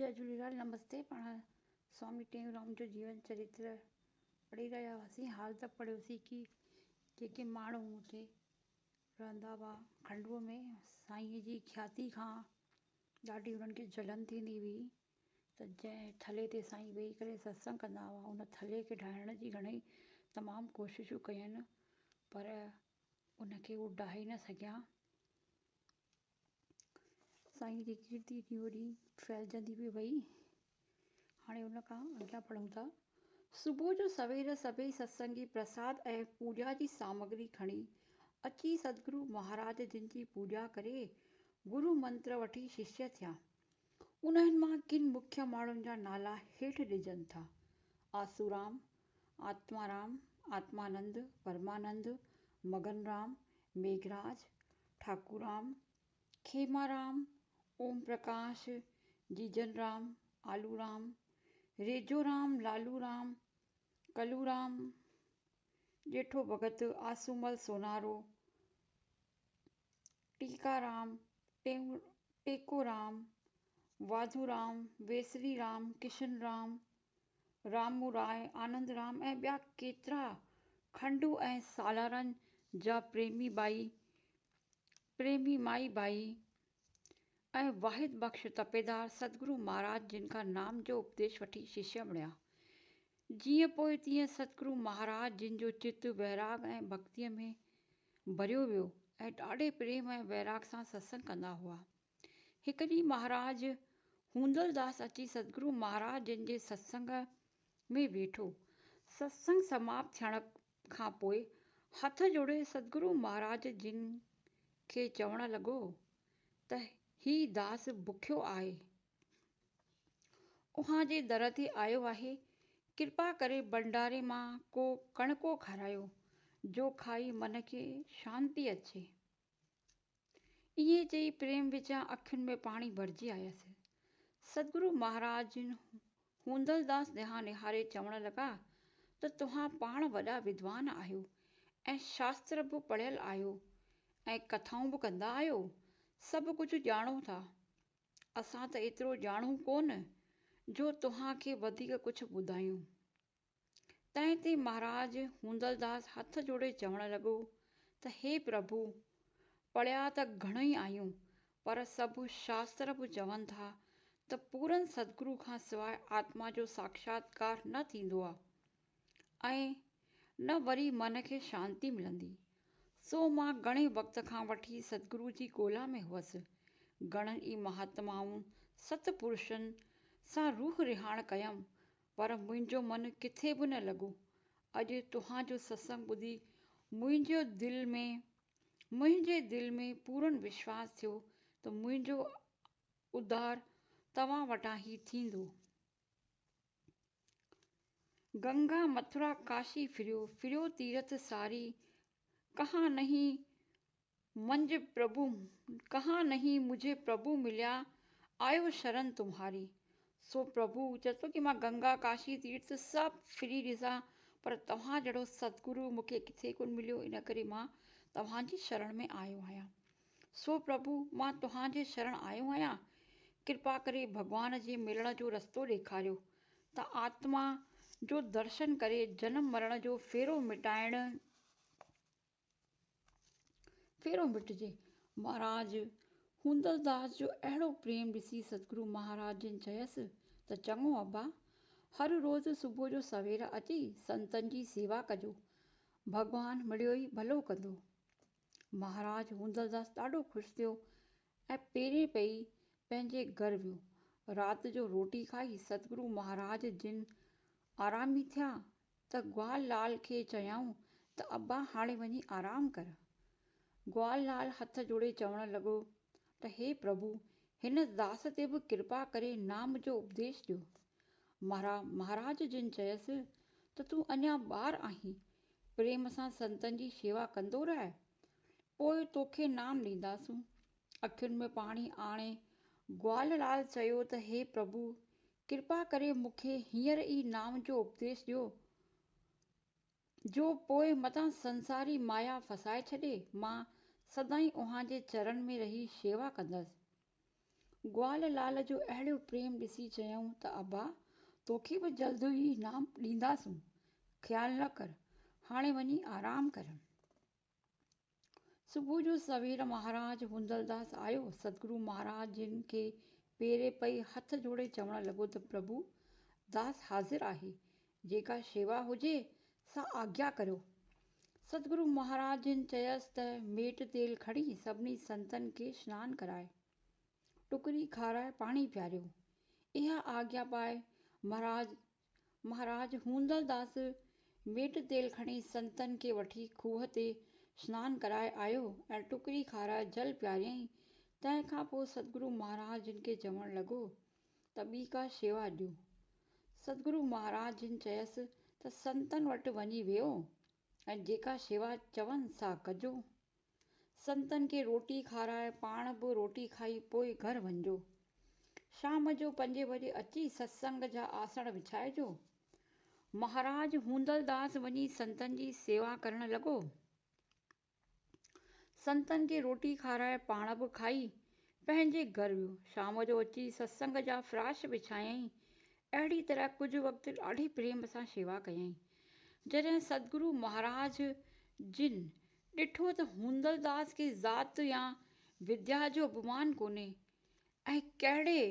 जय झूलेलाल। नमस्ते। पाण स्वामी टेऊंराम जो जीवन चरित्र पढ़ी रहिया हुआसीं। हाल त पढ़ियोसीं कि जेके माण्हू हुते रहंदा हुआ खंडूअ में, साईंअ जी ख्याति खां ॾाढी उन्हनि खे जलन थींदी हुई, त जंहिं थले ते साईं वेही करे सत्संग कंदा हुआ उन थले खे ढाइण जी घणेई तमामु कोशिशूं कयनि, पर उनखे उहो ढाहे न सघिया। साईं जी कीर्ति ॾींहों ॾींहुं फैलजंदी बि वई। हाणे उन खां अॻियां पढ़ूं था। सुबुह जो सवेर सभई सत्संगी प्रसाद ऐं पूॼा जी सामग्री खणी अची सतगुरु महाराज जिन जी पूॼा करे गुरु मंत्र वठी शिष्य थिया। उन्हनि मां किन मुख्य माण्हुनि जा नाला हेठि ॾिजनि था। आसूराम, आत्माराम, आत्मानंद, परमानंद, मगनराम, मेघराज, ठाकुराम, खेमाराम, ओम प्रकाश, जीजनराम, आलूराम, रेजोराम, लालूराम, कलूराम, जेठो भगत, आसूमल सोनारो, टीकाराम, टेकोराम, वाधूराम, वेसरीराम, किशनराम, रामूराय, आनंदराम ऐं ॿिया केतिरा खंडू ऐं सालारनि जा प्रेमी माई बाई ऐं वाहिद बख़्श तपेदार सतगुरु महाराज जिन खां नाम जो उपदेश वठी शिष्य बणिया। जीअं पोइ तीअं सतगुरु महाराज जिन जो चित्त वैराग ऐं भक्तीअ में भरियो वियो ऐं ॾाढे प्रेम ऐं वैराग सां सत्संग कंदा हुआ। हिकु ॾींहुं महाराज हूंदलदास अची सतगुरु महाराज जिन जे सत्संग में वेठो। सत्संग समाप्त थियण खां पोइ हथ जोड़े सतगुरु महाराज जिन खे चवण लॻो त ही दास बुखियो आहे, उहां जे दर ते आयो आहे, कृपा करे भंडारे मां को कणको खारायो जो खाई मन खे शांती अचे। इएं चई प्रेम विचां अखियुनि में पाणी भरिजी आयसि। सतगुरु महाराज जिन हूंदलदास ॾांहुं निहारे चवण लॻा त तव्हां पाण वॾा विद्वान आहियो ऐं शास्त्र बि पढ़ियल आहियो ऐं कथाऊं बि कंदा आहियो, सभु कुझु ॼाणो था। असां त एतिरो ॼाणूं कोन जो तव्हां खे वधीक कुझु ॿुधायूं। तंहिं ते महाराज हूंदलदास हथ जोड़े चवण लॻो त हे प्रभु, पढ़िया त घणेई आहियूं, पर सभु शास्त्र बि चवनि था त पूरन सतगुरु खां सवाइ आत्मा जो साक्षात्कार न थींदो आहे ऐं न वरी मन खे शांती मिलंदी। सो मां घणे वक़्त खां वठी सतगुरु जी ॻोल्हा में हुअसि। घणनि ई महात्माऊं सतपुरुषनि सां रूह रिहाण कयमि, पर मुंहिंजो मन किथे बि न लॻो। अॼु तव्हांजो सत्संग ॿुधी मुंहिंजे दिल में पूरन विश्वास थियो त मुंहिंजो उद्धार तव्हां वटां ही थींदो। गंगा मथुरा काशी फिरियो तीर्थ सारी, कहाँ नहीं मुझे प्रभु मिलिया, आयो शरण तुम्हारी। सो प्रभु चए थो कि मां गंगा काशी तीर्थ सभु फिरी ॾिसां, पर तव्हां जहिड़ो सतगुरु मूंखे किथे कोन मिलियो, इन करे मां तव्हांजी शरण में आयो आहियां। सो प्रभु, मां तव्हांजे शरण आयो आहियां। कृपा करे भॻवान जे मिलण जो रस्तो ॾेखारियो त आत्मा जो दर्शन करे जनम मरण जो फेरो मिटिजे। महाराज हूंदलदास जो अहिड़ो प्रेम ॾिसी सतगुरु महाराज जिन चयसि त चङो अब्बा, हर रोज़ सुबुह जो सवेर अची संतनि जी सेवा कजो, भॻवान मिड़ियो ई भलो कंदो। महाराज हूंदलदास ॾाढो ख़ुशि थियो ऐं पहिरें पंहिंजे घर वियो। राति जो रोटी खाई सतगुरु महाराज जिन आरामी थिया त ग्वाल लाल खे चयाऊं त अब्बा हाणे वञी आराम कर। ग्वाल लाल हथ जोड़े चवण लॻो त हे प्रभु, हिन दास ते बि कृपा करे नाम जो उपदेश ॾियो। महाराज जिन चयसि त तूं अञा ॿार आहीं, प्रेम सां संतनि जी शेवा कंदो रह, पोइ तोखे नाम ॾींदासूं। अखियुनि में पाणी आणे ग्वाल लाल चयो त हे प्रभु, कृपा करे मूंखे हींअर ई नाम जो उपदेश ॾियो जो पोइ मतां संसारी माया फसाए छॾे मां सदाईं उहां जे चरण में रही शेवा कंदसि। ग्वाल लाल जो अहिड़ो प्रेम ॾिसी चयऊं त अबा तोखे बि जल्द ई इनाम ॾींदासूं, ख़्यालु न कर, हाणे वञी आराम कर। सुबुह जो सवेर महाराज हुंदलदास आयो। सतगुरु महाराज जिन खे पेरे पई हथ जोड़े चवण लॻो त प्रभु दास हाज़िर आहे, जेका शेवा हुजे सा आज्ञा करियो। सतगुरु महाराज जिन चयसि त मेट तेल खणी सभिनी संतनि खे सनानु कराए, टुकरी खाराए, पाणी पियारियो। इहा आज्ञा पाए महाराज हुंदलदास मेट तेल खणी संतनि खे वठी खूह ते सनानु कराए आयो ऐं टुकरी खाराए जल पियारियईं। तंहिंखां पोइ सतगुरु महाराज जिन खे चवणु लॻो त ॿी का शेवा ॾियो। सतगुरु महाराज जिन चयसि त संतनि वटि वञी वियो ऐं जेका शेवा चवनि सा कजो। संतनि खे रोटी खाराए, पाण बि रोटी खाई पोइ घर वञिजो। शाम जो 5 बजे अची सत्संग जा आसन विछाइजो। महाराज हुंदलदास वञी संतनि जी सेवा करणु लॻो। संतनि खे रोटी खाराए, पाण बि खाई पंहिंजे घर वियो। शाम जो अची सत्संग जा फ्राश विछायईं। अहिड़ी तरह कुझु वक़्तु ॾाढी प्रेम सां शेवा कयईं। जॾहिं सतगुरु महाराज जिन ॾिठो त हुंदलदास खे ज़ात या विद्या जो अभिमान कोन्हे ऐं कहिड़े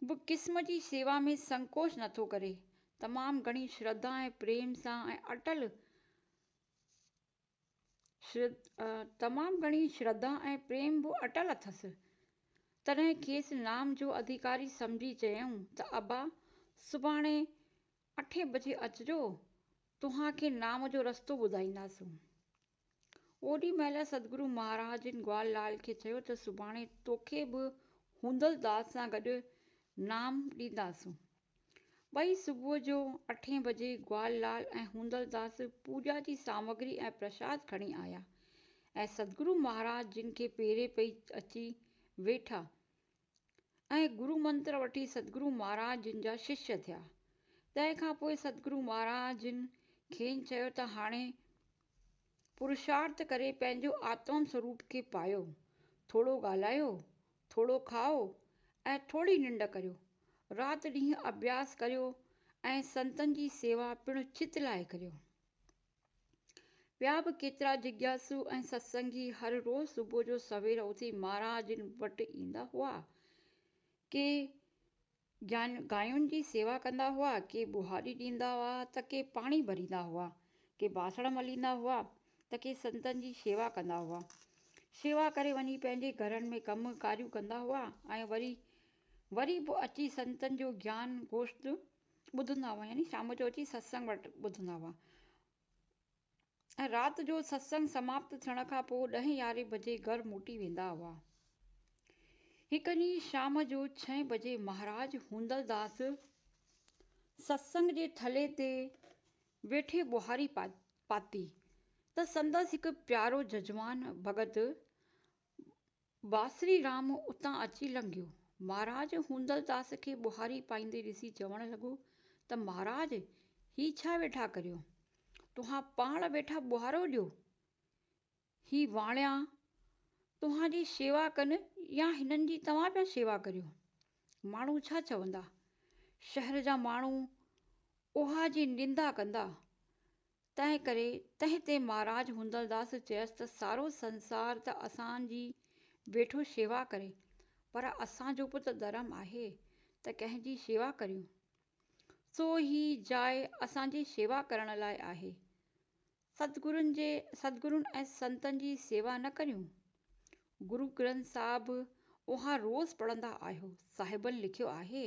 बि क़िस्म जी सेवा में संकोच नथो करे, तमामु घणी श्रद्धा ऐं प्रेम सां ऐं अटल अथसि, तॾहिं खेसि नाम जो अधिकारी सम्झी चयऊं त अबा सुभाणे 8 बजे अचिजो, तव्हांखे नाम जो रस्तो ॿुधाईंदासूं। ओॾी महिल सतगुरु महाराज जिन ग्वाल लाल खे चयो त सुभाणे तोखे बि हुंदलदास सां गॾु नाम ॾींदासूं। ॿई सुबुह जो 8 बजे ग्वाल लाल ऐं हुंदलदास पूॼा जी सामग्री ऐं प्रसाद खणी आया ऐं सतगुरु महाराज जिन खे पेरे पई अची वेठा ऐं गुरु मंत्र वठी सतगुरु महाराज जिन जा शिष्य थिया। तंहिंखां पोइ सतगुरु महाराज जिन खेनि चयो त हाणे पुरुषार्थ करे पंहिंजो आत्म स्वरूप खे पायो, थोरो ॻाल्हायो, थोरो खाओ ऐं थोरी निंड करियो, राति ॾींहुं अभ्यास करियो ऐं संतनि जी सेवा पिणु चित लाइ करियो। ॿिया बि केतिरा जिज्ञासु ऐं सत्संगी हर रोज़ सुबुह जो सवेर उथी महाराज जिन वटि ईंदा हुआ। के गायुनि जी सेवा कंदा हुआ, के बुहारी ॾींदा हुआ त के पाणी भरींदा हुआ, के बासण मलींदा हुआ त के संतनि जी शेवा कंदा हुआ। शेवा करे वञी पंहिंजे घरनि में कम कारियूं कंदा हुआ ऐं वरी बि अची संतनि जो ज्ञान गोष्ठ ॿुधंदा हुआ, यानी शाम जो अची सत्संग वटि ॿुधंदा हुआ ऐं राति जो सत्संग समाप्त थियण खां पोइ 10-11 बजे घर मोटी वेंदा हुआ। हिकु ॾींहुं शाम जो 6 बजे महाराज हुंदलदास सत्संग जे थले ते वेठे बुहारी पाती त संदसि हिकु प्यारो जजमान भगत बासरी राम उतां अची लंघियो। महाराज हुंदलदास खे बुहारी पाईंदे ॾिसी चवणु लॻो त महाराज ही छा वेठा करियो, तव्हां पाण वेठा बुहारो ॾियो, ही वाणिया तव्हांजी शेवा कनि या हिननि जी तव्हां पिया शेवा करियो, माण्हू छा चवंदा, शहर जा माण्हू उहा जी निंदा कंदा। तंहिं ते महाराज हुंदलदास चयसि त सारो संसार त असांजी वेठो शेवा करे, पर असांजो बि त धर्म आहे त कंहिंजी शेवा करियूं। सो ही जाइ असांजी शेवा करण लाइ आहे, सतगुरुनि ऐं संतनि जी सेवा न करियूं। गुरु ग्रंथ साहिब उहा रोज़ पढ़ंदा आहियो। साहिबनि लिखियो आहे,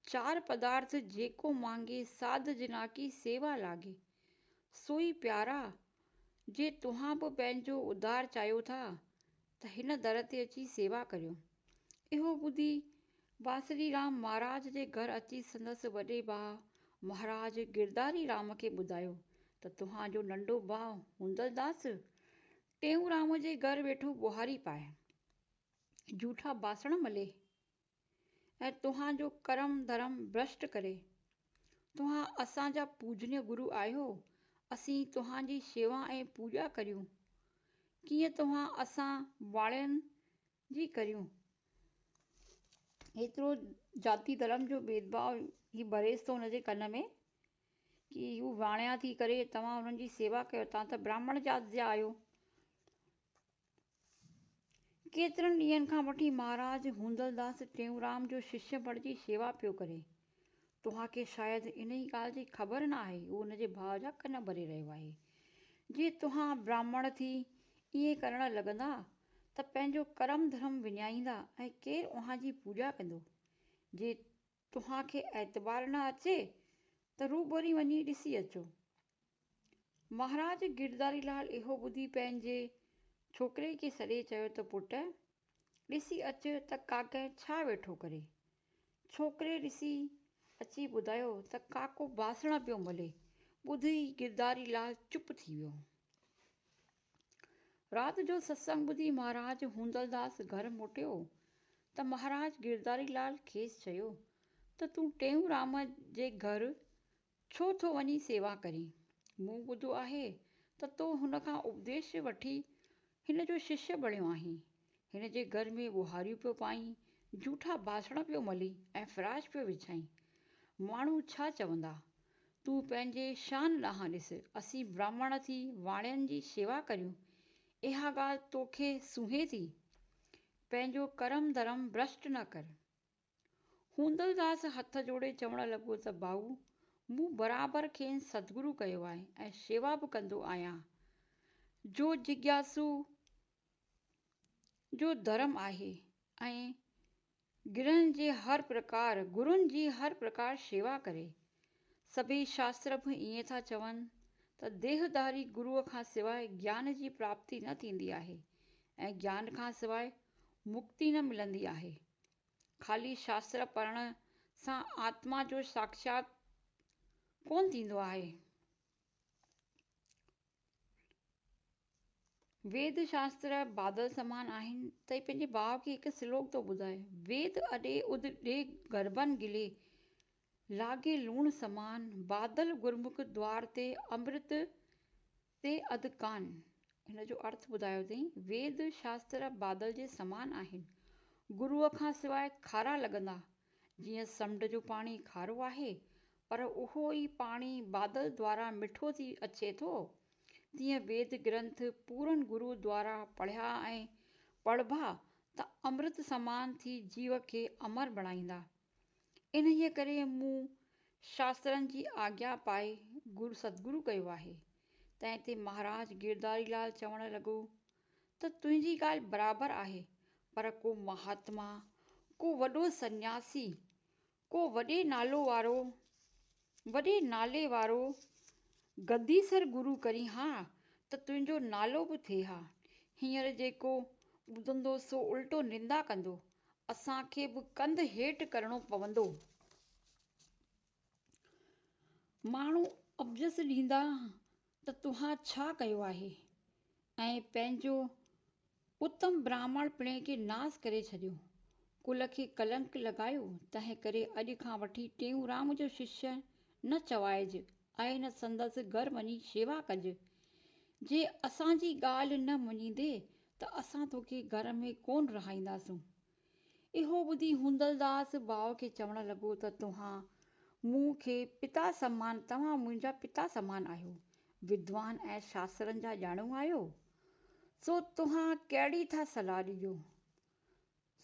4 पदार्थ जेको मांगे साध जिना की सेवा लागे, सोई प्यारा, जे तव्हां बि पंहिंजो उद्धार चाहियो था त हिन दर ते अची सेवा करियो। इहो ॿुधी बासरी राम महाराज जे घर अची संदसि वॾे भाउ महाराज गिरधारी राम खे ॿुधायो त तव्हांजो नंढो भाउ हुंदलदास टेऊंराम जे घर वेठो बुहारी पाए, जूठा बासण मले ऐं तव्हांजो कर्म धर्म भ्रष्ट करे। तव्हां असांजा पूजनीय गुरु आहियो, असीं तव्हांजी शेवा ऐं पूॼा करियूं, कीअं तव्हां असां वाणियुनि जी करियूं। एतिरो जाती धर्म जो भेदभाव ही भरेसि थो हुनजे कन में कि हू वाणिया थी करे तव्हां हुननि जी सेवा कयो, तव्हां त ब्राह्मण जात जा आहियो। केतिरनि ॾींहंनि खां वठी महाराज हूंदलदास टेऊंराम जो शिष्य बणिजी सेवा पियो करे। तव्हांखे शायदि इन ई ॻाल्हि जी ख़बर न आहे। उहो हुनजे भाउ जा कन भरे रहियो आहे। जे तव्हां ब्राह्मण थी ईअं करणु लॻंदा त पंहिंजो कर्म धर्म विञाईंदा ऐं केरु उहा जी पूॼा कंदो। जे तव्हांखे एतबार न अचे त रूबरी वञी ॾिसी अचो। महाराज गिरधारी लाल इहो ॿुधी पंहिंजे छोकिरे खे सॾे चयो त पुटु ॾिसी अच त काके छा वेठो करे। छोकिरे ॾिसी अची ॿुधायो त काको बासण पियो मले। ॿुधी गिरधारी लाल चुप थी वियो। राति जो सत्संग ॿुधी महाराज हूंदलदास घर मोटियो त महाराज गिरधारी लाल खेसि चयो त तूं टेऊंराम जे घर छो थो वञी सेवा करीं। मूं ॿुधो आहे त तो हुन खां उपदेश वठी हिन जो शिष्य बणियो आहीं। हिन जे घर में ॿुहारियूं पियो पाईं, जूठा बासण पियो मली ऐं फिराश पियो विछाईं। माण्हू छा चवंदा। तूं पंहिंजे शान ॾांहुं ॾिस। असीं ब्राह्मण थी वाणियनि जी सेवा करियूं, इहा ॻाल्हि तोखे सूंहे थी। पंहिंजो कर्म धर्म भ्रष्ट न कर। हूंदलदास हथ जोड़े चवणु लॻो त भाऊ मूं बराबरि खेनि सतगुरु कयो आहे ऐं शेवा बि कंदो आहियां। जो जिज्ञासु जो धर्म आहे ऐं गुरुनि जी हर प्रकार शेवा करे। सभई शास्त्र बि ईअं था चवनि त देहधारी गुरूअ खां सवाइ ज्ञान जी प्राप्ति न थींदी आहे ऐं ज्ञान खां सवाइ मुक्ति न मिलंदी आहे। ख़ाली शास्त्र पढ़ण सां आत्मा जो साक्षात कोन थींदो आहे। वेद शास्त्र बादल समान आहिनि। त पंहिंजे भाउ खे हिकु श्लोक थो ॿुधाए। वेद अॾे उद ॾे गर्भन गिले लागे लूण समान, बादल गुरमुख द्वार ते अमृत ते अध कान। हिन जो अर्थ ॿुधायो अथई। वेद शास्त्र बादल जे समान आहिनि, गुरूअ खां सवाइ खारा लॻंदा। जीअं समुंड जो पाणी खारो आहे पर उहो ई पाणी बादल द्वारा मिठो थी अचे थो, तीअं वेद ग्रंथ पूरन गुरू द्वारा पढ़िया ऐं पढ़िबा त अमृत समान थी जीव खे अमर बणाईंदा। इन्हीअ करे मूं शास्त्रनि जी आज्ञा पाए सतगुरु कयो आहे। तंहिं ते महाराज गिरधारी लाल चवणु लॻो त तुंहिंजी ॻाल्हि बराबरि आहे, पर को महात्मा, को वॾो सन्यासी, को वॾे नाले वारो गद्दीसर गुरू करी हा त तुंहिंजो नालो बि थिए हा। हींअर जेको ॿुधंदो सो उल्टो निंदा कंदो। असांखे बि कंध हेठि करणो पवंदो। माण्हू अबजस ॾींदा त तव्हां छा कयो आहे ऐं पंहिंजो उत्तम ब्राह्मण पिणे खे नास करे छॾियो, कुल खे कलंक लॻायो। तंहिं करे अॼु खां वठी टेऊंराम जो शिष्य न चवाइजे ऐं न संदसि घर वञी शेवा कजे। जे असांजी ॻाल्हि न मञींदे त असां तोखे घर में कोन रहाईंदासूं। इहो ॿुधी हूंदलदास भाउ खे चवणु लॻो त तव्हां मुंहिंजा पिता समान आहियो, विद्वान ऐं शास्त्रनि जा ॼाणू आहियो, सो तव्हां कहिड़ी था सलाह ॾिजो।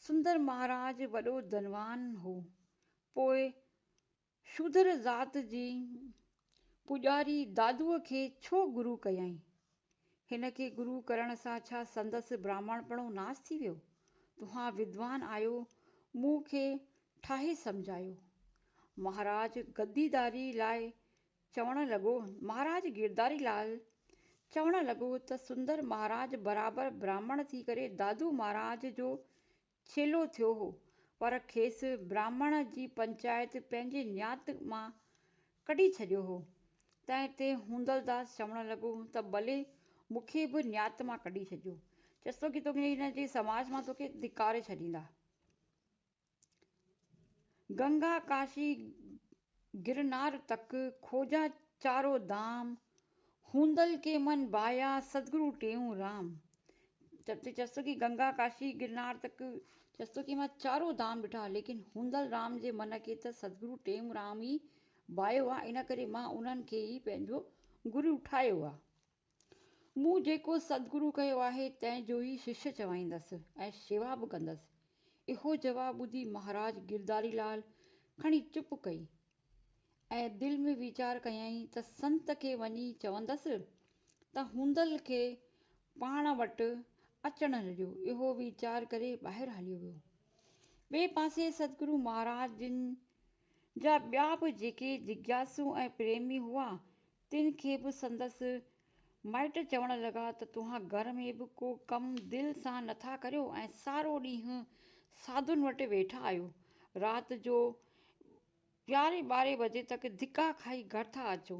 सुंदर महाराज वॾो धनवान हो, पोइ शूद्र ज़ात जी पुॼारी दादूअ खे छो गुरू कयईं। हिन खे गुरू करण सां छा संदसि ब्राह्मणपणो नास थी वियो। तव्हां विद्वान आहियो, मूं खे ठाहे सम्झायो। महाराज गिरधारी लाल चवणु लॻो त सुंदर महाराज बराबरि ब्राह्मण थी करे दादू महाराज जो चेलो थियो हो, पर खेसि ब्राह्मण जी पंचायत पंहिंजे न्यात मां कढी छॾियो हो। तंहिं ते हूंदलदास चवणु लॻो त भले मूंखे बि न्यात मां कढी छॾियो, चएसि थो कि तोखे हिन जे समाज मां तोखे धिकारे छॾींदा। गंगा काशी गिरनार तक खोजा चारो धाम, हूंदल के मन भाया सतगुरु टेऊंराम। चएसि थो कि गंगा काशी गिरनार तक चसतो कि मां चारो धाम ॾिठा, लेकिन हूंदल राम जे मन खे त सतगुरु टेऊंराम ई बायो आहे। इन करे मां उन्हनि खे ई पंहिंजो गुरु ठाहियो आहे। मूं जेको सतगुरु कयो आहे तंहिंजो ई शिष्य चवाईंदसि ऐं शेवा बि कंदसि। इहो जवाबु ॿुधी महाराज गिरधारी लाल खणी चुप कई ऐं दिलि में वीचार कयईं त संत खे वञी चवंदसि त हूंदल खे पाण वटि अचणु ॾियो। इहो वीचार करे ॿाहिरि हलियो वियो। ॿिए पासे सतगुरु महाराज जिन जा ॿिया बि जेके जिज्ञासु ऐं प्रेमी हुआ, तिन खे बि संदसि माइट चवण लॻा त तव्हां घर में बि को कमु दिलि सां नथा करियो ऐं सारो ॾींहुं साधुनि वटि वेठा आहियो। राति जो 11-12 बजे तक धिका खाई घर था अचो।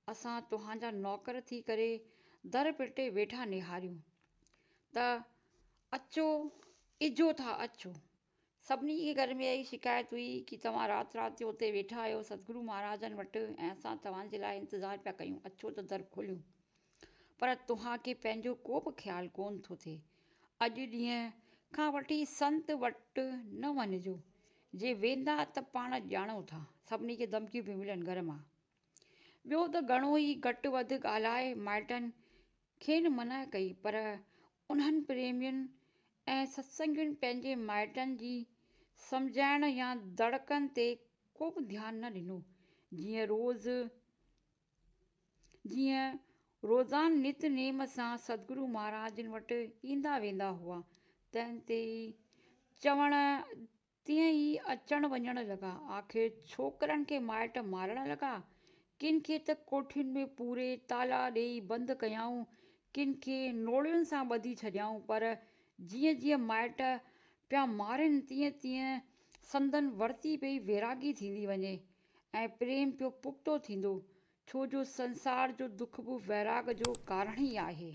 असां तव्हांजा नौकर थी करे दर पिटे वेठा निहारियूं त अचो, इजो था अचो। सभिनी खे घर में इहा शिकायत हुई कि तव्हां राति जो उते वेठा आहियो सतगुरु महाराजनि वटि ऐं असां तव्हांजे लाइ इंतज़ारु पिया कयूं, अचो त दर खोलियूं। पर तव्हांखे पंहिंजो को बि ख़्यालु कोन थो थिए। अॼु ॾींहं खां वठी संत वटि न वञिजो, जे वेंदा त पाण ॼाणो था। सभिनी खे धमकियूं पियूं मिलनि घर मां। ॿियो त घणो ई घटि वधि ॻाल्हाए माइटनि खेनि मना कई, पर उन्हनि प्रेमियुनि ऐं सत्संगियुनि पंहिंजे माइटनि जी सम्झाइण या दड़कनि ते को बि ध्यानु न ॾिनो। जीअं रोज़ान नितनेम सां सतगुरु महाराजनि वटि ईंदा वेंदा हुआ, तंहिं ते ई चवण तीअं ई अचण वञण लॻा। आख़िर छोकिरनि खे माइट मारण लॻा। किन खे त कोठियुनि में पूरे ताला ॾेई बंदि कयाऊं, किन खे नोड़ियुनि सां ॿधी छॾियाऊं। पर जीअं जीअं माइट पिया मारनि, तीअं तीअं संदन वरती पई वैरागी थींदी वञे ऐं प्रेम पियो पुख़्तो थींदो, छो जो संसार जो दुख बि वैराग जो कारण ई आहे।